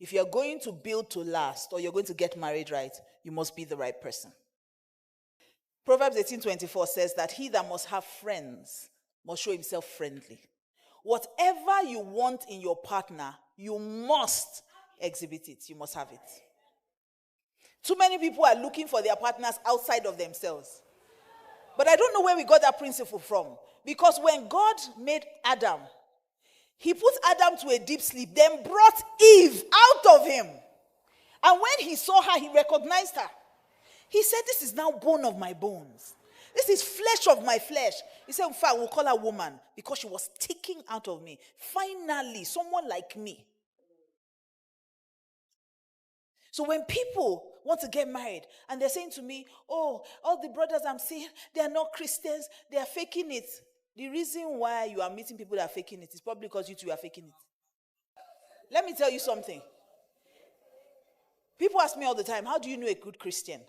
If you're going to build to last or you're going to get married right, you must be the right person. Proverbs 18:24 says that he that must have friends must show himself friendly. Whatever you want in your partner, you must exhibit it. You must have it. Too many people are looking for their partners outside of themselves. But I don't know where we got that principle from. Because when God made Adam, he put Adam to a deep sleep, then brought Eve out of him. And when he saw her, he recognized her. He said, this is now bone of my bones. This is flesh of my flesh. He said, in fact, we'll call her woman because she was taken out of me. Finally, someone like me. So when people want to get married and they're saying to me, oh, all the brothers I'm seeing, they are not Christians, they are faking it. The reason why you are meeting people that are faking it is probably because you two are faking it. Let me tell you something. People ask me all the time, how do you know a good Christian?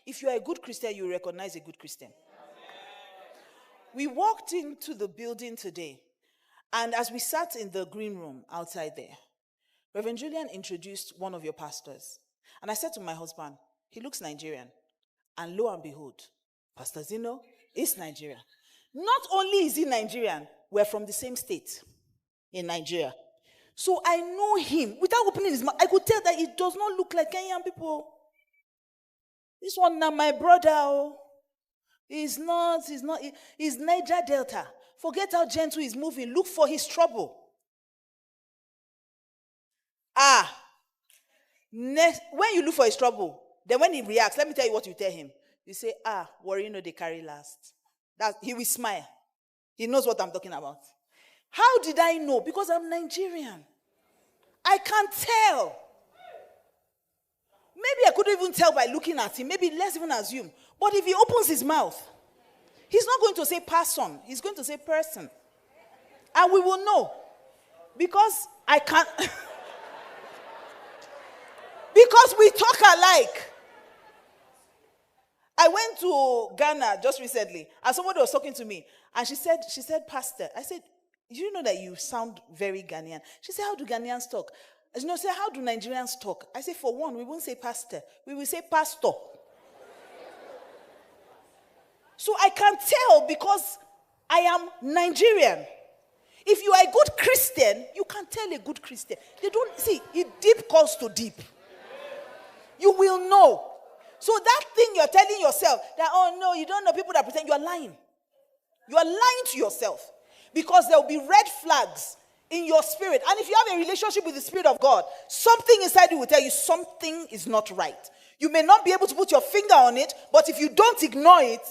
If you are a good Christian, you recognize a good Christian. We walked into the building today, and as we sat in the green room outside there, Reverend Julian introduced one of your pastors. And I said to my husband, he looks Nigerian. And lo and behold, Pastor Zeno is Nigerian. Not only is he Nigerian, we're from the same state in Nigeria. So I know him. Without opening his mouth, I could tell that he does not look like Kenyan people. This one now, my brother, oh. He's Niger Delta. Forget how gentle he's moving. Look for his trouble. When you look for his trouble, then when he reacts, let me tell you what you tell him. You say, worry, they carry last. He will smile. He knows what I'm talking about. How did I know? Because I'm Nigerian. I can't tell. Maybe I couldn't even tell by looking at him. Maybe let's even assume. But if he opens his mouth, he's not going to say person. He's going to say person. And we will know. Because I can't. Because we talk alike. I went to Ghana just recently, and somebody was talking to me, and she said, Pastor. I said, you know that you sound very Ghanaian. She said, how do Ghanaians talk? I said, how do Nigerians talk? I said, for one, we won't say pastor. We will say pastor. So I can tell because I am Nigerian. If you are a good Christian, you can tell a good Christian. They don't, see, it deep calls to deep. You will know. So that thing you're telling yourself, that, oh no, you don't know people that pretend, you are lying. You are lying to yourself. Because there will be red flags in your spirit. And if you have a relationship with the Spirit of God, something inside you will tell you something is not right. You may not be able to put your finger on it, but if you don't ignore it,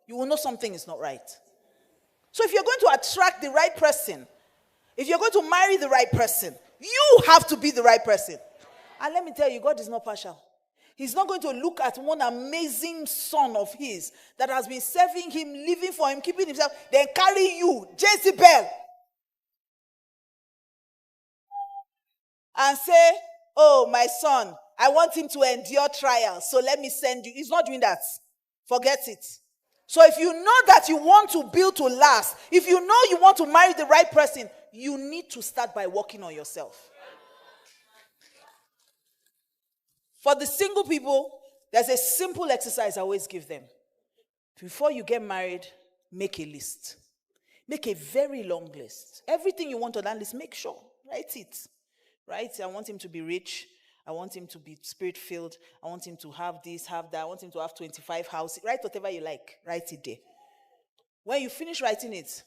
you will know something is not right. So if you're going to attract the right person, if you're going to marry the right person, you have to be the right person. And let me tell you, God is not partial. He's not going to look at one amazing son of his that has been serving him, living for him, keeping himself, then carry you, Jezebel, and say, oh, my son, I want him to endure trials, so let me send you. He's not doing that. Forget it. So if you know that you want to build to last, if you know you want to marry the right person, you need to start by working on yourself. For the single people, there's a simple exercise I always give them. Before you get married, make a list. Make a very long list. Everything you want on that list, make sure. Write it. Right? I want him to be rich. I want him to be spirit-filled. I want him to have this, have that. I want him to have 25 houses. Write whatever you like. Write it there. When you finish writing it,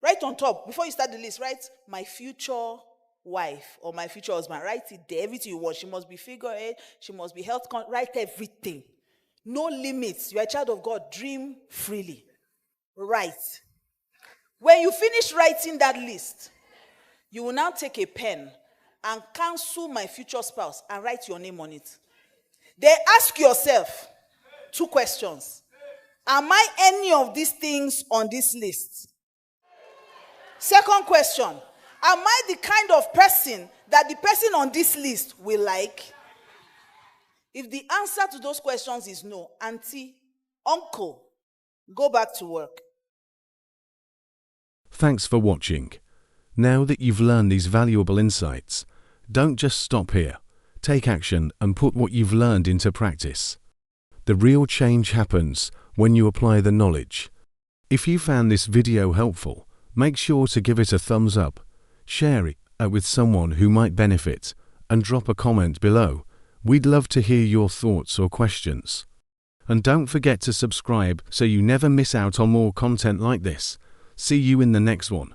write on top. Before you start the list, write my future wife or my future husband. Write it there. Everything you want. She must be figure eight. She must be health. Write everything. No limits. You are a child of God. Dream freely. Write. When you finish writing that list, you will now take a pen and cancel my future spouse and write your name on it. Then ask yourself 2 questions. Am I any of these things on this list? Second question. Am I the kind of person that the person on this list will like? If the answer to those questions is no, auntie, uncle, go back to work. Thanks for watching. Now that you've learned these valuable insights, don't just stop here. take action and put what you've learned into practice. The real change happens when you apply the knowledge. If you found this video helpful, make sure to give it a thumbs up, share it with someone who might benefit, and drop a comment below. We'd love to hear your thoughts or questions. And don't forget to subscribe so you never miss out on more content like this. See you in the next one.